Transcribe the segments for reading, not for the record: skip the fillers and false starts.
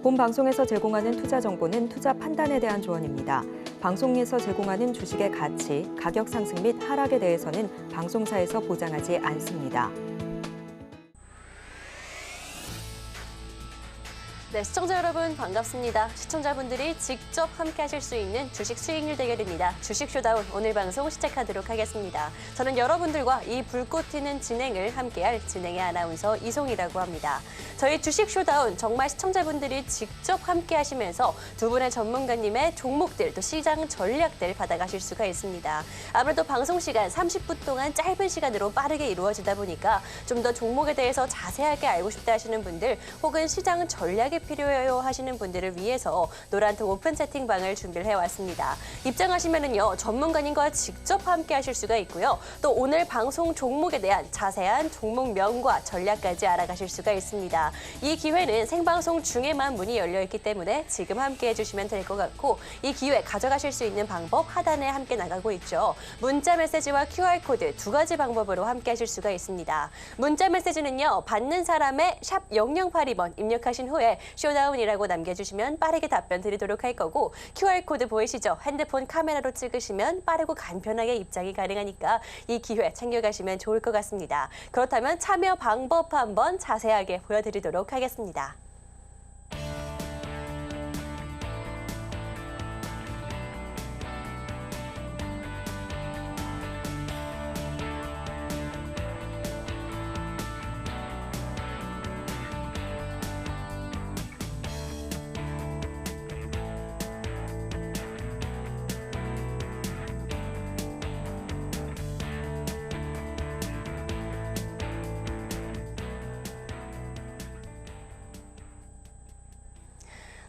본 방송에서 제공하는 투자 정보는 투자 판단에 대한 조언입니다. 방송에서 제공하는 주식의 가치, 가격 상승 및 하락에 대해서는 방송사에서 보장하지 않습니다. 네, 시청자 여러분 반갑습니다. 시청자분들이 직접 함께 하실 수 있는 주식 수익률 대결입니다. 주식 쇼다운 오늘 방송 시작하도록 하겠습니다. 저는 여러분들과 이 불꽃 튀는 진행을 함께할 진행의 아나운서 이송이라고 합니다. 저희 주식 쇼다운 정말 시청자분들이 직접 함께 하시면서 두 분의 전문가님의 종목들 또 시장 전략들 받아가실 수가 있습니다. 아무래도 방송 시간 30분 동안 짧은 시간으로 빠르게 이루어지다 보니까 좀 더 종목에 대해서 자세하게 알고 싶다 하시는 분들 혹은 시장 전략이 필요해요 하시는 분들을 위해서 노란통 오픈 채팅방을 준비를 해왔습니다. 입장하시면은요 전문가님과 직접 함께 하실 수가 있고요. 또 오늘 방송 종목에 대한 자세한 종목명과 전략까지 알아가실 수가 있습니다. 이 기회는 생방송 중에만 문이 열려 있기 때문에 지금 함께 해주시면 될 것 같고 이 기회 가져가실 수 있는 방법 하단에 함께 나가고 있죠. 문자 메시지와 QR코드 두 가지 방법으로 함께 하실 수가 있습니다. 문자 메시지는요 받는 사람의 샵 0082번 입력하신 후에 쇼다운이라고 남겨주시면 빠르게 답변 드리도록 할 거고 QR코드 보이시죠? 핸드폰 카메라로 찍으시면 빠르고 간편하게 입장이 가능하니까 이 기회 챙겨가시면 좋을 것 같습니다. 그렇다면 참여 방법 한번 자세하게 보여드리도록 하겠습니다.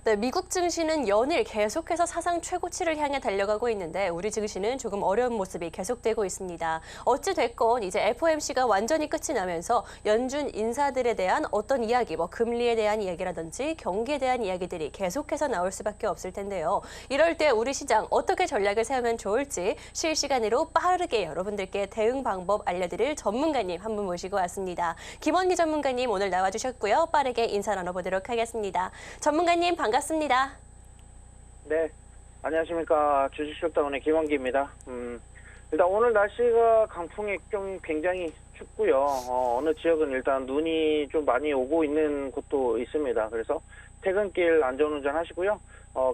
네, 미국 증시는 연일 계속해서 사상 최고치를 향해 달려가고 있는데 우리 증시는 조금 어려운 모습이 계속되고 있습니다. 어찌 됐건 이제 FOMC가 완전히 끝이 나면서 연준 인사들에 대한 어떤 이야기, 금리에 대한 이야기라든지 경기에 대한 이야기들이 계속해서 나올 수밖에 없을 텐데요. 이럴 때 우리 시장 어떻게 전략을 세우면 좋을지 실시간으로 빠르게 여러분들께 대응 방법 알려드릴 전문가님 한 분 모시고 왔습니다. 김원기 전문가님 오늘 나와주셨고요. 빠르게 인사 나눠보도록 하겠습니다. 전문가님 반갑습니다. 네, 안녕하십니까. 주식쇼다운의 김원기입니다. 일단 오늘 날씨가 강풍이 좀 굉장히 춥고요. 어느 지역은 일단 눈이 좀 많이 오고 있는 곳도 있습니다. 그래서 퇴근길 안전운전 하시고요.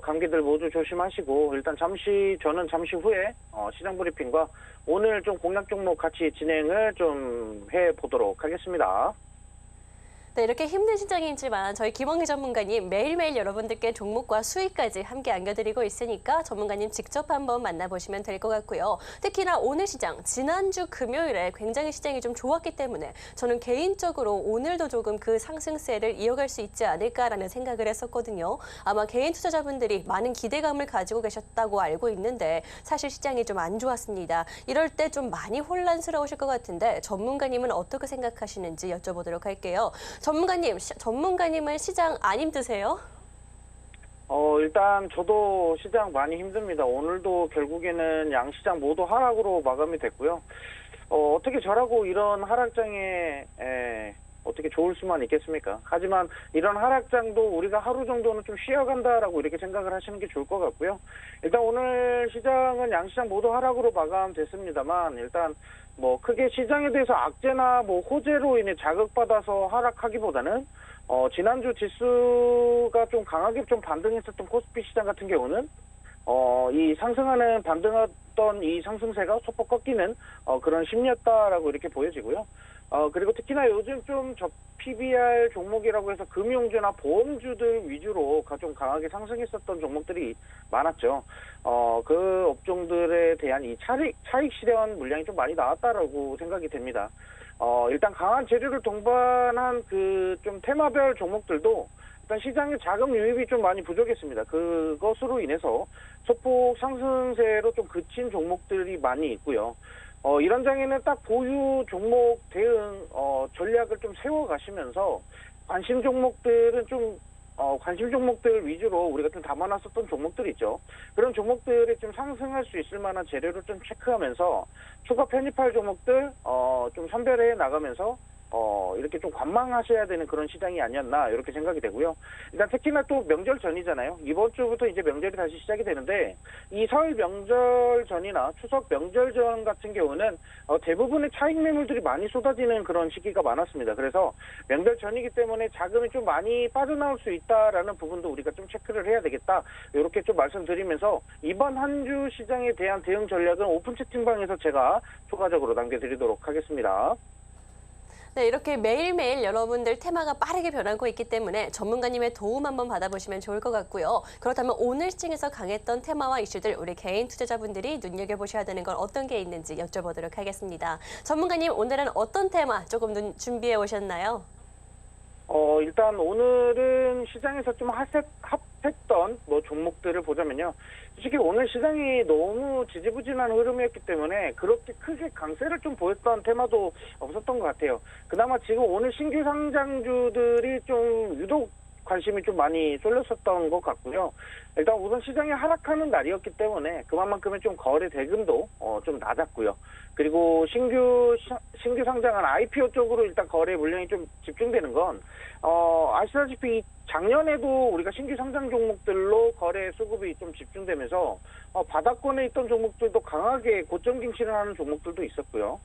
감기들 모두 조심하시고 일단 저는 잠시 후에 시장 브리핑과 오늘 좀 공략 종목 같이 진행을 좀 해보도록 하겠습니다. 네, 이렇게 힘든 시장이지만 저희 김원기 전문가님 매일매일 여러분들께 종목과 수익까지 함께 안겨드리고 있으니까 전문가님 직접 한번 만나보시면 될 것 같고요. 특히나 오늘 시장, 지난주 금요일에 굉장히 시장이 좀 좋았기 때문에 저는 개인적으로 오늘도 조금 그 상승세를 이어갈 수 있지 않을까라는 생각을 했었거든요. 아마 개인 투자자분들이 많은 기대감을 가지고 계셨다고 알고 있는데 사실 시장이 좀 안 좋았습니다. 이럴 때 좀 많이 혼란스러우실 것 같은데 전문가님은 어떻게 생각하시는지 여쭤보도록 할게요. 전문가님은 시장 안 힘드세요? 일단 저도 시장 많이 힘듭니다. 오늘도 결국에는 양시장 모두 하락으로 마감이 됐고요. 어떻게 저라고 이런 하락장에 어떻게 좋을 수만 있겠습니까? 하지만 이런 하락장도 우리가 하루 정도는 좀 쉬어간다라고 이렇게 생각을 하시는 게 좋을 것 같고요. 일단 오늘 시장은 양시장 모두 하락으로 마감됐습니다만 일단 크게 시장에 대해서 악재나 호재로 인해 자극받아서 하락하기보다는 지난주 지수가 좀 강하게 좀 반등했었던 코스피 시장 같은 경우는 이 상승하는 반등했던 이 상승세가 소폭 꺾이는 그런 심리였다라고 이렇게 보여지고요. 그리고 특히나 요즘 좀 PBR 종목이라고 해서 금융주나 보험주들 위주로 좀 강하게 상승했었던 종목들이 많았죠. 그 업종들에 대한 이 차익 실현 물량이 좀 많이 나왔다라고 생각이 됩니다. 일단 강한 재료를 동반한 그 좀 테마별 종목들도 일단 시장의 자금 유입이 좀 많이 부족했습니다. 그것으로 인해서 소폭 상승세로 좀 그친 종목들이 많이 있고요. 이런 장에는 딱 보유 종목 대응 전략을 좀 세워가시면서 관심 종목들은 관심 종목들 위주로 우리가 좀 담아놨었던 종목들이 있죠. 그런 종목들이 좀 상승할 수 있을 만한 재료를 좀 체크하면서 추가 편입할 종목들 좀 선별해 나가면서 이렇게 좀 관망하셔야 되는 그런 시장이 아니었나 이렇게 생각이 되고요. 일단 특히나 또 명절 전이잖아요. 이번 주부터 이제 명절이 다시 시작이 되는데 이 설 명절 전이나 추석 명절 전 같은 경우는 대부분의 차익 매물들이 많이 쏟아지는 그런 시기가 많았습니다. 그래서 명절 전이기 때문에 자금이 좀 많이 빠져나올 수 있다라는 부분도 우리가 좀 체크를 해야 되겠다. 이렇게 좀 말씀드리면서 이번 한 주 시장에 대한 대응 전략은 오픈 채팅방에서 제가 추가적으로 남겨드리도록 하겠습니다. 네, 이렇게 매일매일 여러분들 테마가 빠르게 변하고 있기 때문에 전문가님의 도움 한번 받아보시면 좋을 것 같고요. 그렇다면 오늘 시장에서 강했던 테마와 이슈들 우리 개인 투자자분들이 눈여겨보셔야 되는 건 어떤 게 있는지 여쭤보도록 하겠습니다. 전문가님, 오늘은 어떤 테마 조금 준비해 오셨나요? 일단 오늘은 시장에서 좀 핫했던 종목들을 보자면요. 솔직히 오늘 시장이 너무 지지부진한 흐름이었기 때문에 그렇게 크게 강세를 좀 보였던 테마도 없었던 것 같아요. 그나마 지금 오늘 신규 상장주들이 좀 유독 관심이 좀 많이 쏠렸었던 것 같고요. 일단 우선 시장이 하락하는 날이었기 때문에 그만큼의 좀 거래 대금도 좀 낮았고요. 그리고 신규 상장한 IPO 쪽으로 일단 거래 물량이 좀 집중되는 건 아시다시피 작년에도 우리가 신규 상장 종목들로 거래 수급이 좀 집중되면서 바닥권에 있던 종목들도 강하게 고점 갱신을 하는 종목들도 있었고요.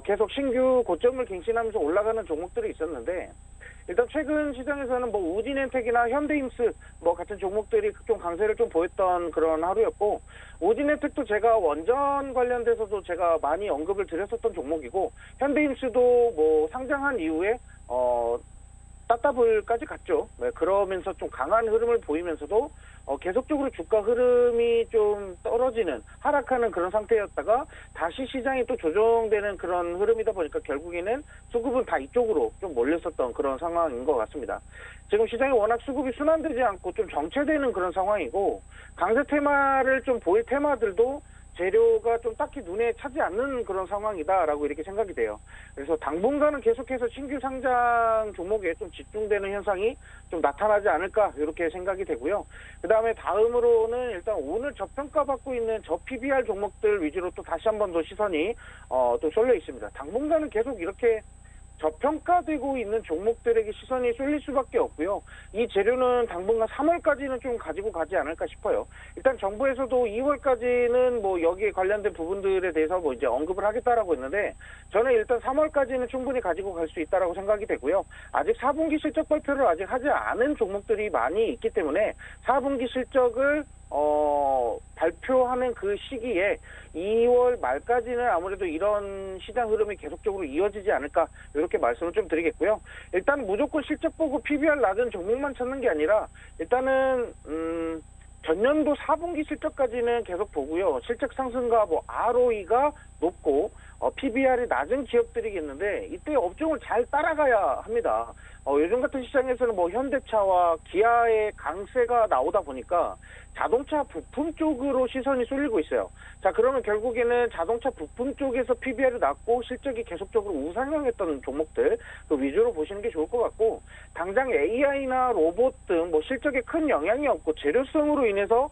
계속 신규 고점을 갱신하면서 올라가는 종목들이 있었는데 일단 최근 시장에서는 우진엔텍이나 현대임스 같은 종목들이 좀 강세를 좀 보였던 그런 하루였고, 우진엔텍도 제가 원전 관련돼서도 제가 많이 언급을 드렸었던 종목이고, 현대임스도 상장한 이후에 따따블까지 갔죠. 네, 그러면서 좀 강한 흐름을 보이면서도 계속적으로 주가 흐름이 좀 떨어지는, 하락하는 그런 상태였다가 다시 시장이 또 조정되는 그런 흐름이다 보니까 결국에는 수급은 다 이쪽으로 좀 몰렸었던 그런 상황인 것 같습니다. 지금 시장이 워낙 수급이 순환되지 않고 좀 정체되는 그런 상황이고, 강세 테마를 좀 보일 테마들도 재료가 좀 딱히 눈에 차지 않는 그런 상황이다라고 이렇게 생각이 돼요. 그래서 당분간은 계속해서 신규 상장 종목에 좀 집중되는 현상이 좀 나타나지 않을까 이렇게 생각이 되고요. 그다음에 다음으로는 일단 오늘 저평가받고 있는 저PBR 종목들 위주로 또 다시 한 번 더 시선이 또 쏠려 있습니다. 당분간은 계속 이렇게 저평가되고 있는 종목들에게 시선이 쏠릴 수밖에 없고요. 이 재료는 당분간 3월까지는 좀 가지고 가지 않을까 싶어요. 일단 정부에서도 2월까지는 여기에 관련된 부분들에 대해서 이제 언급을 하겠다라고 했는데, 저는 일단 3월까지는 충분히 가지고 갈 수 있다라고 생각이 되고요. 아직 4분기 실적 발표를 아직 하지 않은 종목들이 많이 있기 때문에 4분기 실적을 발표하는 그 시기에 2월 말까지는 아무래도 이런 시장 흐름이 계속적으로 이어지지 않을까 이렇게 말씀을 좀 드리겠고요. 일단 무조건 실적 보고 PBR 낮은 종목만 찾는 게 아니라 일단은 전년도 4분기 실적까지는 계속 보고요. 실적 상승과 ROE가 높고 PBR이 낮은 기업들이겠는데 이때 업종을 잘 따라가야 합니다. 요즘 같은 시장에서는 현대차와 기아의 강세가 나오다 보니까 자동차 부품 쪽으로 시선이 쏠리고 있어요. 자, 그러면 결국에는 자동차 부품 쪽에서 PBR이 낮고 실적이 계속적으로 우상향했던 종목들 그 위주로 보시는 게 좋을 것 같고, 당장 AI나 로봇 등 실적에 큰 영향이 없고 재료성으로 인해서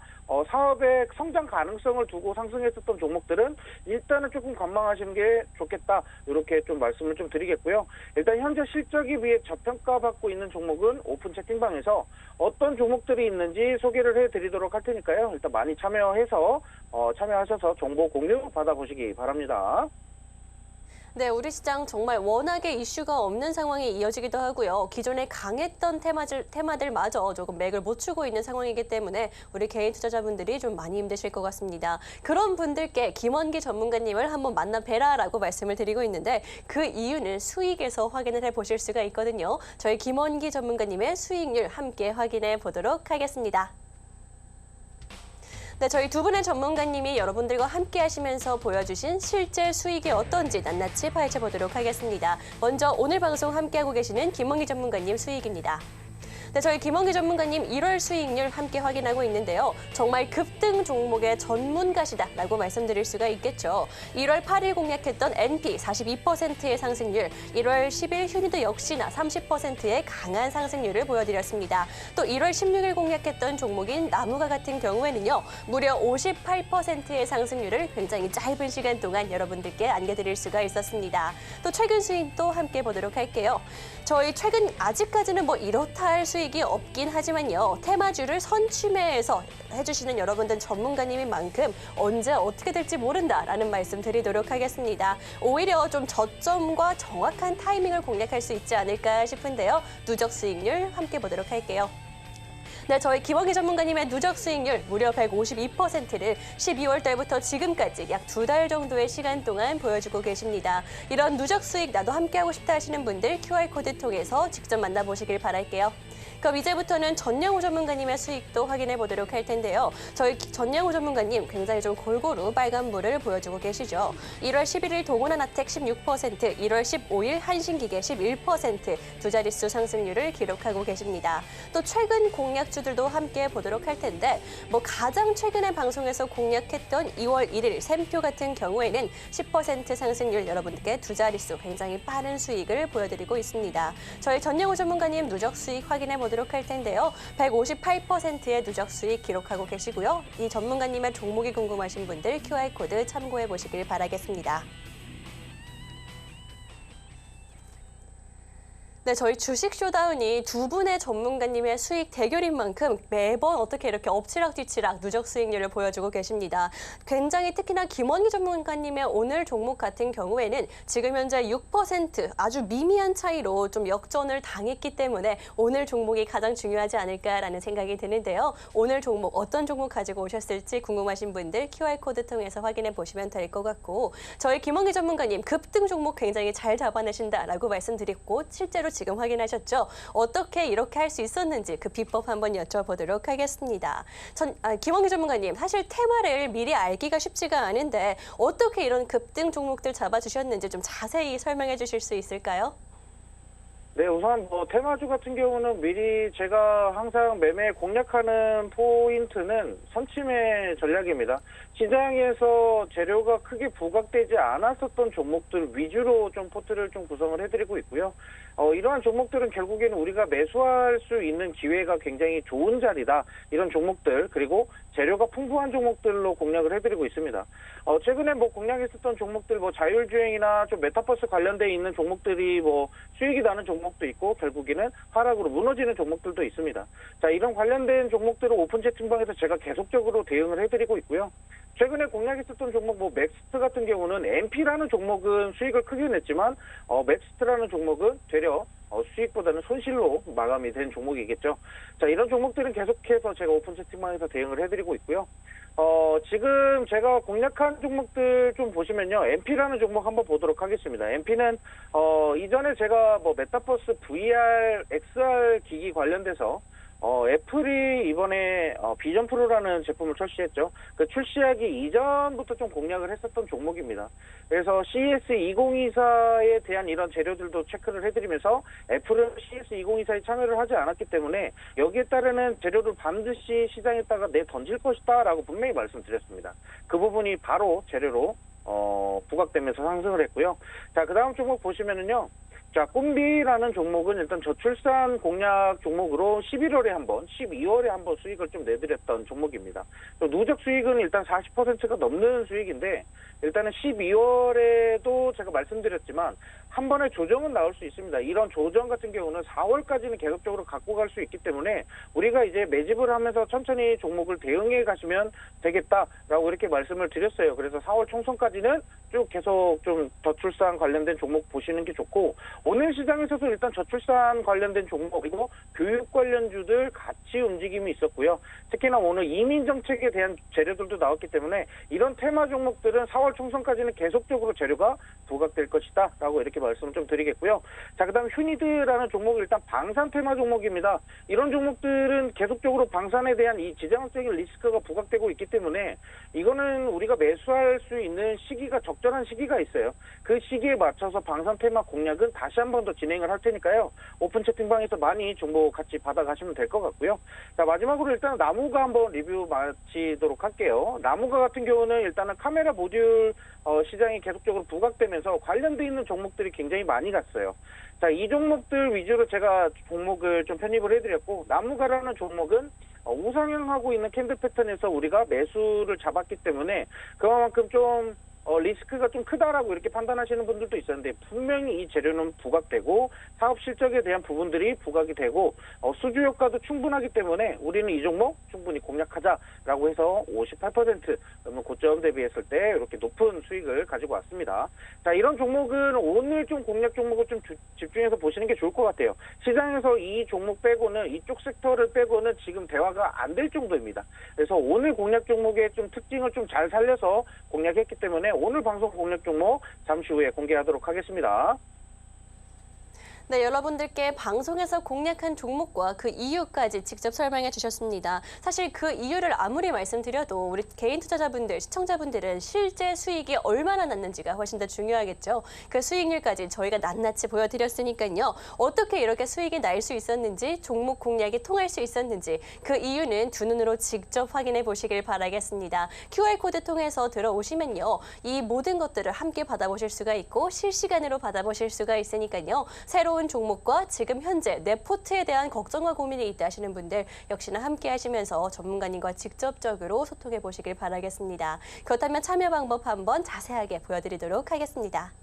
사업의 성장 가능성을 두고 상승했었던 종목들은 일단은 조금 관망하시는 게 좋겠다 이렇게 좀 말씀을 좀 드리겠고요. 일단 현재 실적에 비해 저평가받고 있는 종목은 오픈 채팅방에서 어떤 종목들이 있는지 소개를 해드리도록 할 테니까요. 일단 많이 참여하셔서 정보 공유 받아보시기 바랍니다. 네, 우리 시장 정말 워낙에 이슈가 없는 상황이 이어지기도 하고요. 기존에 강했던 테마들마저 조금 맥을 못 추고 있는 상황이기 때문에 우리 개인 투자자분들이 좀 많이 힘드실 것 같습니다. 그런 분들께 김원기 전문가님을 한번 만나뵈라라고 말씀을 드리고 있는데, 그 이유는 수익에서 확인을 해보실 수가 있거든요. 저희 김원기 전문가님의 수익률 함께 확인해 보도록 하겠습니다. 네, 저희 두 분의 전문가님이 여러분들과 함께 하시면서 보여주신 실제 수익이 어떤지 낱낱이 파헤쳐 보도록 하겠습니다. 먼저 오늘 방송 함께하고 계시는 김원기 전문가님 수익입니다. 네, 저희 김원기 전문가님 1월 수익률 함께 확인하고 있는데요. 정말 급등 종목의 전문가시다라고 말씀드릴 수가 있겠죠. 1월 8일 공략했던 NP 42%의 상승률, 1월 10일 휴니드 역시나 30%의 강한 상승률을 보여드렸습니다. 또 1월 16일 공략했던 종목인 나무가 같은 경우에는요. 무려 58%의 상승률을 굉장히 짧은 시간 동안 여러분들께 안겨드릴 수가 있었습니다. 또 최근 수익도 함께 보도록 할게요. 저희 최근 아직까지는 뭐 이렇다 할 수익이 없긴 하지만요. 테마주를 선취매해서 해주시는 여러분들 전문가님인 만큼 언제 어떻게 될지 모른다라는 말씀 드리도록 하겠습니다. 오히려 좀 저점과 정확한 타이밍을 공략할 수 있지 않을까 싶은데요. 누적 수익률 함께 보도록 할게요. 네, 저희 김원기 전문가님의 누적 수익률 무려 152%를 12월 달부터 지금까지 약 2달 정도의 시간 동안 보여주고 계십니다. 이런 누적 수익 나도 함께하고 싶다 하시는 분들 QR코드 통해서 직접 만나보시길 바랄게요. 그럼 이제부터는 전영우 전문가님의 수익도 확인해 보도록 할 텐데요. 저희 전영우 전문가님 굉장히 좀 골고루 빨간불을 보여주고 계시죠. 1월 11일 동원하나텍 16%, 1월 15일 한신기계 11% 두 자릿수 상승률을 기록하고 계십니다. 또 최근 공략주들도 함께 보도록 할 텐데 뭐 가장 최근에 방송에서 공략했던 2월 1일 샘표 같은 경우에는 10% 상승률 여러분들께 두 자릿수 굉장히 빠른 수익을 보여드리고 있습니다. 저희 전영우 전문가님 누적 수익 확인해 보도록 할 텐데요. 158%의 누적 수익 기록하고 계시고요. 이 전문가님의 종목이 궁금하신 분들 QR코드 참고해 보시길 바라겠습니다. 네, 저희 주식 쇼다운이 두 분의 전문가님의 수익 대결인 만큼 매번 어떻게 이렇게 엎치락뒤치락 누적 수익률을 보여주고 계십니다. 굉장히 특히나 김원기 전문가님의 오늘 종목 같은 경우에는 지금 현재 6% 아주 미미한 차이로 좀 역전을 당했기 때문에 오늘 종목이 가장 중요하지 않을까라는 생각이 드는데요. 오늘 종목 어떤 종목 가지고 오셨을지 궁금하신 분들 QR코드 통해서 확인해 보시면 될 것 같고 저희 김원기 전문가님 급등 종목 굉장히 잘 잡아내신다라고 말씀드렸고 실제로 지금 확인하셨죠? 어떻게 이렇게 할 수 있었는지 그 비법 한번 여쭤보도록 하겠습니다. 김원기 전문가님, 사실 테마를 미리 알기가 쉽지가 않은데 어떻게 이런 급등 종목들 잡아주셨는지 좀 자세히 설명해 주실 수 있을까요? 네, 우선 뭐 테마주 같은 경우는 미리 제가 항상 매매 공략하는 포인트는 선침의 전략입니다. 시장에서 재료가 크게 부각되지 않았었던 종목들 위주로 좀 포트를 좀 구성을 해드리고 있고요. 이러한 종목들은 결국에는 우리가 매수할 수 있는 기회가 굉장히 좋은 자리다. 이런 종목들 그리고 재료가 풍부한 종목들로 공략을 해드리고 있습니다. 최근에 뭐 공략했었던 종목들 뭐 자율주행이나 좀 메타버스 관련돼 있는 종목들이 뭐 수익이 나는 종목도 있고 결국에는 하락으로 무너지는 종목들도 있습니다. 자, 이런 관련된 종목들을 오픈 채팅방에서 제가 계속적으로 대응을 해드리고 있고요. 최근에 공략했었던 종목 뭐 맥스트 같은 경우는 NP라는 종목은 수익을 크게 냈지만 맥스트라는 종목은 되려 수익보다는 손실로 마감이 된 종목이겠죠. 자, 이런 종목들은 계속해서 제가 오픈 채팅방에서 대응을 해드리고 있고요. 지금 제가 공략한 종목들 좀 보시면요. NP라는 종목 한번 보도록 하겠습니다. NP는 이전에 제가 뭐 메타버스 VR, XR 기기 관련돼서 애플이 이번에 비전 프로라는 제품을 출시했죠. 그 출시하기 이전부터 좀 공략을 했었던 종목입니다. 그래서 CES 2024에 대한 이런 재료들도 체크를 해드리면서 애플은 CES 2024에 참여를 하지 않았기 때문에 여기에 따르는 재료를 반드시 시장에다가 내던질 것이다 라고 분명히 말씀드렸습니다. 그 부분이 바로 재료로 부각되면서 상승을 했고요. 자, 그 다음 종목 보시면은요. 자, 꿈비라는 종목은 일단 저출산 공략 종목으로 11월에 한 번, 12월에 한 번 수익을 좀 내드렸던 종목입니다. 누적 수익은 일단 40%가 넘는 수익인데 일단은 12월에도 제가 말씀드렸지만 한 번의 조정은 나올 수 있습니다. 이런 조정 같은 경우는 4월까지는 계속적으로 갖고 갈 수 있기 때문에 우리가 이제 매집을 하면서 천천히 종목을 대응해 가시면 되겠다라고 이렇게 말씀을 드렸어요. 그래서 4월 총선까지는 쭉 계속 좀 저출산 관련된 종목 보시는 게 좋고 오늘 시장에서도 일단 저출산 관련된 종목 그리고 교육 관련주들 같이 움직임이 있었고요. 특히나 오늘 이민 정책에 대한 재료들도 나왔기 때문에 이런 테마 종목들은 4월 4월 총선까지는 계속적으로 재료가 부각될 것이다 라고 이렇게 말씀을 좀 드리겠고요. 자, 그다음 휴니드라는 종목은 일단 방산 테마 종목입니다. 이런 종목들은 계속적으로 방산에 대한 이 지정학적인 리스크가 부각되고 있기 때문에 이거는 우리가 매수할 수 있는 시기가 적절한 시기가 있어요. 그 시기에 맞춰서 방산 테마 공략은 다시 한 번 더 진행을 할 테니까요. 오픈 채팅방에서 많이 정보 같이 받아가시면 될 것 같고요. 자, 마지막으로 일단 나무가 한번 리뷰 마치도록 할게요. 나무가 같은 경우는 일단은 카메라 모듈 시장이 계속적으로 부각되면서 관련돼 있는 종목들이 굉장히 많이 갔어요. 자, 이 종목들 위주로 제가 종목을 좀 편입을 해드렸고, 나무가라는 종목은 우상향하고 있는 캔들 패턴에서 우리가 매수를 잡았기 때문에 그만큼 좀 리스크가 좀 크다라고 이렇게 판단하시는 분들도 있었는데, 분명히 이 재료는 부각되고 사업 실적에 대한 부분들이 부각이 되고 수주 효과도 충분하기 때문에 우리는 이 종목 충분히 공략하자라고 해서 58% 그러면 고점 대비했을 때 이렇게 높은 수익을 가지고 왔습니다. 자, 이런 종목은 오늘 좀 공략 종목을 좀 집중해서 보시는 게 좋을 것 같아요. 시장에서 이 종목 빼고는, 이쪽 섹터를 빼고는 지금 대화가 안 될 정도입니다. 그래서 오늘 공략 종목의 좀 특징을 좀 잘 살려서 공략했기 때문에 오늘 방송 공략 종목 잠시 후에 공개하도록 하겠습니다. 네, 여러분들께 방송에서 공략한 종목과 그 이유까지 직접 설명해 주셨습니다. 사실 그 이유를 아무리 말씀드려도 우리 개인 투자자분들, 시청자분들은 실제 수익이 얼마나 났는지가 훨씬 더 중요하겠죠. 그 수익률까지 저희가 낱낱이 보여드렸으니까요. 어떻게 이렇게 수익이 날 수 있었는지, 종목 공략이 통할 수 있었는지 그 이유는 두 눈으로 직접 확인해 보시길 바라겠습니다. QR코드 통해서 들어오시면요. 이 모든 것들을 함께 받아보실 수가 있고 실시간으로 받아보실 수가 있으니까요. 새로운 종목과 지금 현재 내 포트에 대한 걱정과 고민이 있다 하시는 분들 역시나 함께 하시면서 전문가님과 직접적으로 소통해 보시길 바라겠습니다. 그렇다면 참여 방법 한번 자세하게 보여드리도록 하겠습니다.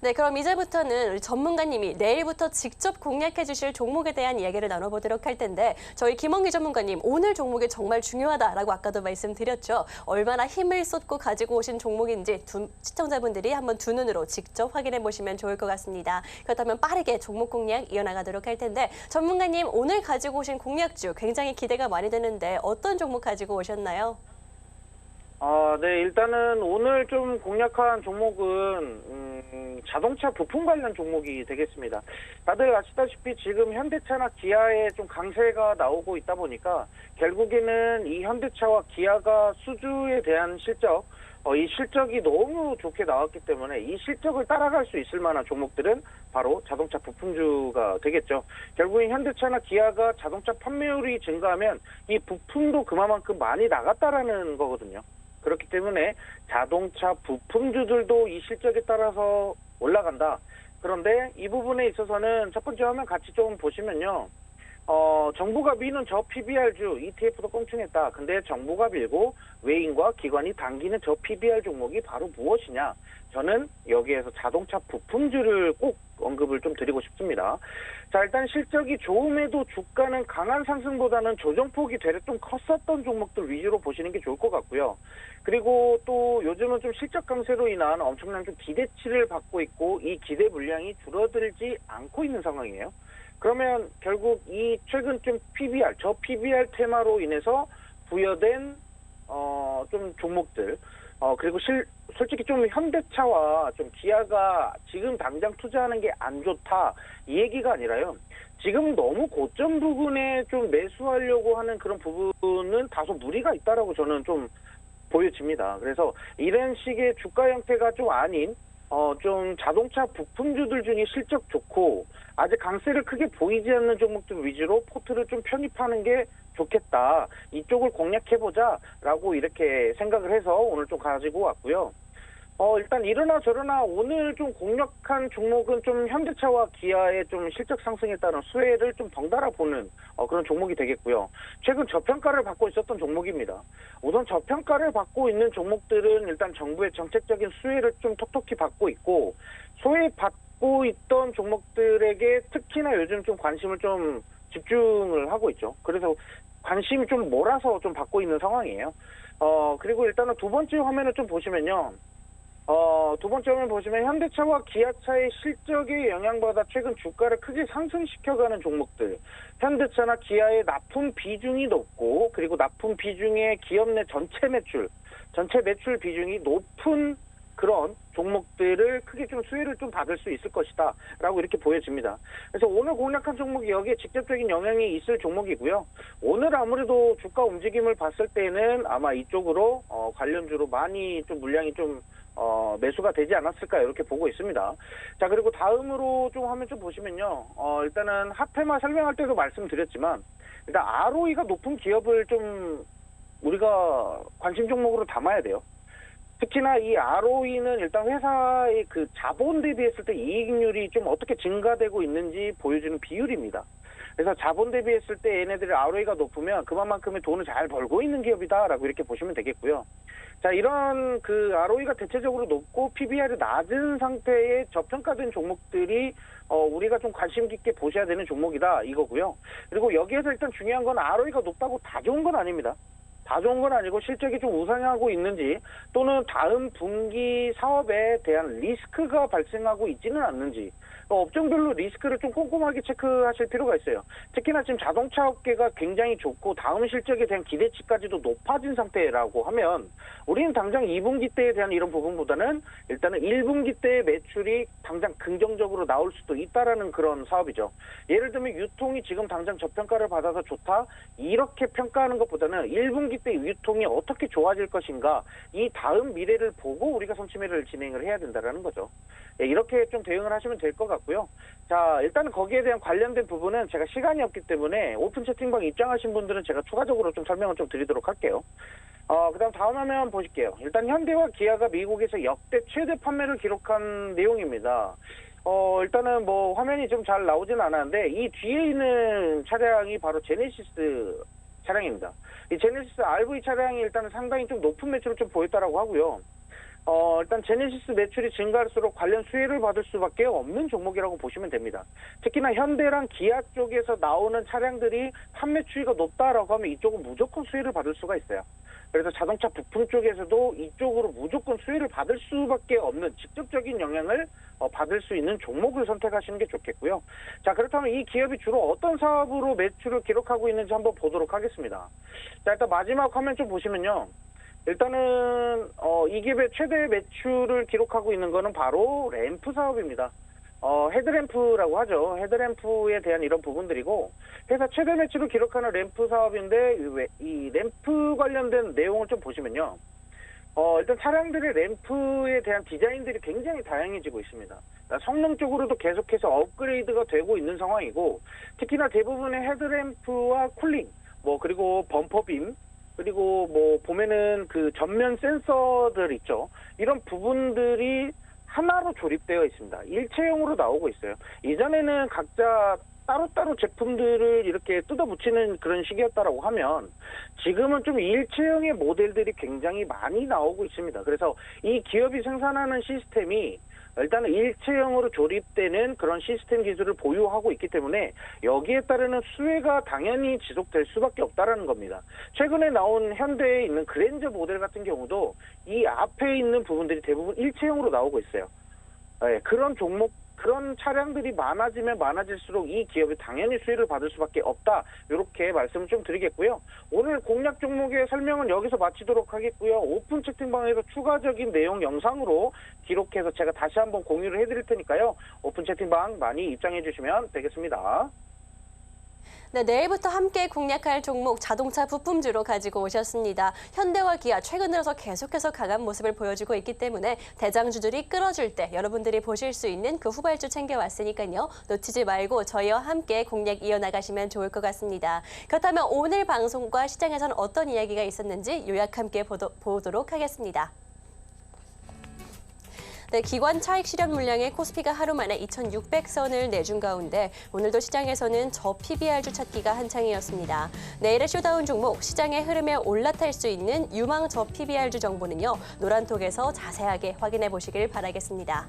네, 그럼 이제부터는 우리 전문가님이 내일부터 직접 공략해 주실 종목에 대한 이야기를 나눠보도록 할 텐데 저희 김원기 전문가님 오늘 종목이 정말 중요하다라고 아까도 말씀드렸죠. 얼마나 힘을 쏟고 가지고 오신 종목인지 시청자분들이 한번 두 눈으로 직접 확인해 보시면 좋을 것 같습니다. 그렇다면 빠르게 종목 공략 이어나가도록 할 텐데 전문가님 오늘 가지고 오신 공략주 굉장히 기대가 많이 되는데 어떤 종목 가지고 오셨나요? 네, 일단은 오늘 좀 공략한 종목은 자동차 부품 관련 종목이 되겠습니다. 다들 아시다시피 지금 현대차나 기아에 좀 강세가 나오고 있다 보니까 결국에는 이 현대차와 기아가 수주에 대한 실적, 이 실적이 너무 좋게 나왔기 때문에 이 실적을 따라갈 수 있을 만한 종목들은 바로 자동차 부품주가 되겠죠. 결국엔 현대차나 기아가 자동차 판매율이 증가하면 이 부품도 그만큼 많이 나갔다라는 거거든요. 그렇기 때문에 자동차 부품주들도 이 실적에 따라서 올라간다. 그런데 이 부분에 있어서는 첫 번째 화면 같이 좀 보시면요. 정부가 미는 저 PBR주 ETF도 껑충했다. 근데 정부가 밀고 외인과 기관이 당기는 저 PBR 종목이 바로 무엇이냐? 저는 여기에서 자동차 부품주를 꼭 언급을 좀 드리고 싶습니다. 자, 일단 실적이 좋음에도 주가는 강한 상승보다는 조정폭이 되려 좀 컸었던 종목들 위주로 보시는 게 좋을 것 같고요. 그리고 또 요즘은 좀 실적 강세로 인한 엄청난 좀 기대치를 받고 있고 이 기대 물량이 줄어들지 않고 있는 상황이에요. 그러면 결국 이 최근 좀 PBR, 저 PBR 테마로 인해서 부여된 좀 종목들, 그리고 솔직히 좀 현대차와 좀 기아가 지금 당장 투자하는 게 안 좋다 이 얘기가 아니라요. 지금 너무 고점 부분에 좀 매수하려고 하는 그런 부분은 다소 무리가 있다라고 저는 좀 보여집니다. 그래서 이런 식의 주가 형태가 좀 아닌 좀 자동차 부품주들 중에 실적 좋고 아직 강세를 크게 보이지 않는 종목들 위주로 포트를 좀 편입하는 게 좋겠다. 이쪽을 공략해보자라고 이렇게 생각을 해서 오늘 좀 가지고 왔고요. 일단 이러나 저러나 오늘 좀 공략한 종목은 좀 현대차와 기아의 좀 실적 상승에 따른 수혜를 좀 덩달아 보는 그런 종목이 되겠고요. 최근 저평가를 받고 있었던 종목입니다. 우선 저평가를 받고 있는 종목들은 일단 정부의 정책적인 수혜를 좀 톡톡히 받고 있고, 소외받고 있던 종목들에게 특히나 요즘 좀 관심을 좀 집중을 하고 있죠. 그래서 관심이 좀 몰아서 좀 받고 있는 상황이에요. 그리고 일단은 두 번째 화면을 좀 보시면요. 두 번째 화면 보시면 현대차와 기아차의 실적에 영향받아 최근 주가를 크게 상승시켜가는 종목들. 현대차나 기아의 납품 비중이 높고, 그리고 납품 비중의 기업 내 전체 매출 비중이 높은 그런 종목들을 크게 좀 수혜를 좀 받을 수 있을 것이다 라고 이렇게 보여집니다. 그래서 오늘 공략한 종목이 여기에 직접적인 영향이 있을 종목이고요. 오늘 아무래도 주가 움직임을 봤을 때는 아마 이쪽으로 관련주로 많이 좀 물량이 좀 매수가 되지 않았을까 이렇게 보고 있습니다. 자, 그리고 다음으로 좀 화면 좀 보시면요. 일단은 핫테마 설명할 때도 말씀드렸지만, 일단 ROE가 높은 기업을 좀 우리가 관심 종목으로 담아야 돼요. 특히나 이 ROE는 일단 회사의 그 자본 대비했을 때 이익률이 좀 어떻게 증가되고 있는지 보여주는 비율입니다. 그래서 자본 대비했을 때 얘네들의 ROE가 높으면 그만큼의 돈을 잘 벌고 있는 기업이다라고 이렇게 보시면 되겠고요. 자, 이런 그 ROE가 대체적으로 높고 PBR이 낮은 상태의 저평가된 종목들이 우리가 좀 관심 깊게 보셔야 되는 종목이다 이거고요. 그리고 여기에서 일단 중요한 건 ROE가 높다고 다 좋은 건 아닙니다. 다 좋은 건 아니고 실적이 좀 우상하고 있는지, 또는 다음 분기 사업에 대한 리스크가 발생하고 있지는 않는지, 업종별로 리스크를 좀 꼼꼼하게 체크하실 필요가 있어요. 특히나 지금 자동차 업계가 굉장히 좋고 다음 실적에 대한 기대치까지도 높아진 상태라고 하면 우리는 당장 2분기 때에 대한 이런 부분보다는 일단은 1분기 때의 매출이 당장 긍정적으로 나올 수도 있다라는 그런 사업이죠. 예를 들면 유통이 지금 당장 저평가를 받아서 좋다 이렇게 평가하는 것보다는 1분기 때 유통이 어떻게 좋아질 것인가, 이 다음 미래를 보고 우리가 선취매를 진행을 해야 된다는 거죠. 이렇게 좀 대응을 하시면 될 것 같고요. 자, 일단은 거기에 대한 관련된 부분은 제가 시간이 없기 때문에 오픈 채팅방 입장하신 분들은 제가 추가적으로 좀 설명을 좀 드리도록 할게요. 그다음 다음 화면 보실게요. 일단 현대와 기아가 미국에서 역대 최대 판매를 기록한 내용입니다. 일단은 뭐 화면이 좀 잘 나오진 않았는데 이 뒤에 있는 차량이 바로 제네시스 차량입니다. 이 제네시스 RV 차량이 일단 상당히 좀 높은 매출을 좀 보였다라고 하고요. 일단 제네시스 매출이 증가할수록 관련 수혜를 받을 수밖에 없는 종목이라고 보시면 됩니다. 특히나 현대랑 기아 쪽에서 나오는 차량들이 판매 추이가 높다라고 하면 이쪽은 무조건 수혜를 받을 수가 있어요. 그래서 자동차 부품 쪽에서도 이쪽으로 무조건 수혜를 받을 수밖에 없는 직접적인 영향을 받을 수 있는 종목을 선택하시는 게 좋겠고요. 자, 그렇다면 이 기업이 주로 어떤 사업으로 매출을 기록하고 있는지 한번 보도록 하겠습니다. 자, 일단 마지막 화면 좀 보시면요. 일단은 이 기업의 최대 매출을 기록하고 있는 거는 바로 램프 사업입니다. 헤드램프라고 하죠. 헤드램프에 대한 이런 부분들이고, 회사 최대 매출을 기록하는 램프 사업인데 이 램프 관련된 내용을 좀 보시면요. 일단 차량들의 램프에 대한 디자인들이 굉장히 다양해지고 있습니다. 성능적으로도 계속해서 업그레이드가 되고 있는 상황이고, 특히나 대부분의 헤드램프와 쿨링, 그리고 범퍼빔, 그리고 보면은 그 전면 센서들 있죠. 이런 부분들이 하나로 조립되어 있습니다. 일체형으로 나오고 있어요. 이전에는 각자 따로따로 제품들을 이렇게 뜯어붙이는 그런 식이었다라고 하면 지금은 좀 일체형의 모델들이 굉장히 많이 나오고 있습니다. 그래서 이 기업이 생산하는 시스템이 일단은 일체형으로 조립되는 그런 시스템 기술을 보유하고 있기 때문에 여기에 따르는 수혜가 당연히 지속될 수밖에 없다라는 겁니다. 최근에 나온 현대에 있는 그랜저 모델 같은 경우도 이 앞에 있는 부분들이 대부분 일체형으로 나오고 있어요. 네, 그런 차량들이 많아지면 많아질수록 이 기업이 당연히 수혜를 받을 수밖에 없다. 이렇게 말씀을 좀 드리겠고요. 오늘 공략 종목의 설명은 여기서 마치도록 하겠고요. 오픈 채팅방에서 추가적인 내용 영상으로 기록해서 제가 다시 한번 공유를 해드릴 테니까요. 오픈 채팅방 많이 입장해 주시면 되겠습니다. 네, 내일부터 함께 공략할 종목 자동차 부품주로 가지고 오셨습니다. 현대와 기아 최근 들어서 계속해서 강한 모습을 보여주고 있기 때문에 대장주들이 끌어줄 때 여러분들이 보실 수 있는 그 후발주 챙겨왔으니까요. 놓치지 말고 저희와 함께 공략 이어나가시면 좋을 것 같습니다. 그렇다면 오늘 방송과 시장에서는 어떤 이야기가 있었는지 요약 함께 보도록 하겠습니다. 네, 기관 차익 실현 물량의 코스피가 하루 만에 2,600선을 내준 가운데 오늘도 시장에서는 저 PBR주 찾기가 한창이었습니다. 내일의 쇼다운 종목, 시장의 흐름에 올라탈 수 있는 유망 저 PBR주 정보는요. 노란톡에서 자세하게 확인해 보시길 바라겠습니다.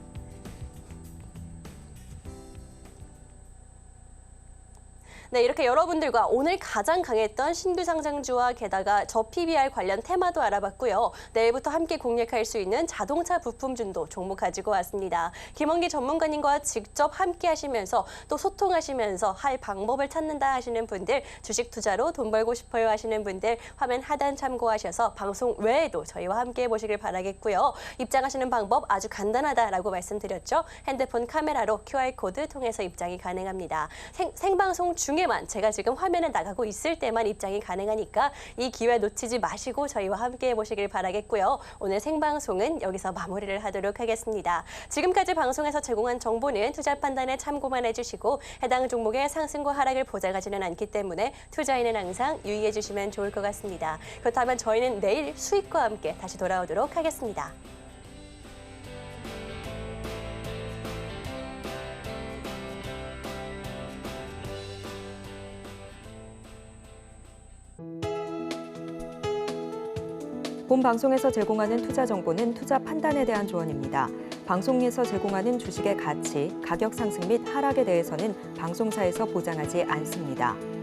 네, 이렇게 여러분들과 오늘 가장 강했던 신규 상장주와 게다가 저 PBR 관련 테마도 알아봤고요. 내일부터 함께 공략할 수 있는 자동차 부품준도 종목 가지고 왔습니다. 김원기 전문가님과 직접 함께 하시면서 또 소통하시면서 할 방법을 찾는다 하시는 분들, 주식 투자로 돈 벌고 싶어요 하시는 분들 화면 하단 참고하셔서 방송 외에도 저희와 함께 해보시길 바라겠고요. 입장하시는 방법 아주 간단하다라고 말씀드렸죠. 핸드폰 카메라로 QR코드 통해서 입장이 가능합니다. 생방송 중에만 제가 지금 화면에 나가고 있을 때만 입장이 가능하니까 이 기회 놓치지 마시고 저희와 함께 해보시길 바라겠고요. 오늘 생방송은 여기서 마무리를 하도록 하겠습니다. 지금까지 방송에서 제공한 정보는 투자 판단에 참고만 해주시고 해당 종목의 상승과 하락을 보장하지는 않기 때문에 투자에는 항상 유의해 주시면 좋을 것 같습니다. 그렇다면 저희는 내일 수익과 함께 다시 돌아오도록 하겠습니다. 본 방송에서 제공하는 투자 정보는 투자 판단에 대한 조언입니다. 방송에서 제공하는 주식의 가치, 가격 상승 및 하락에 대해서는 방송사에서 보장하지 않습니다.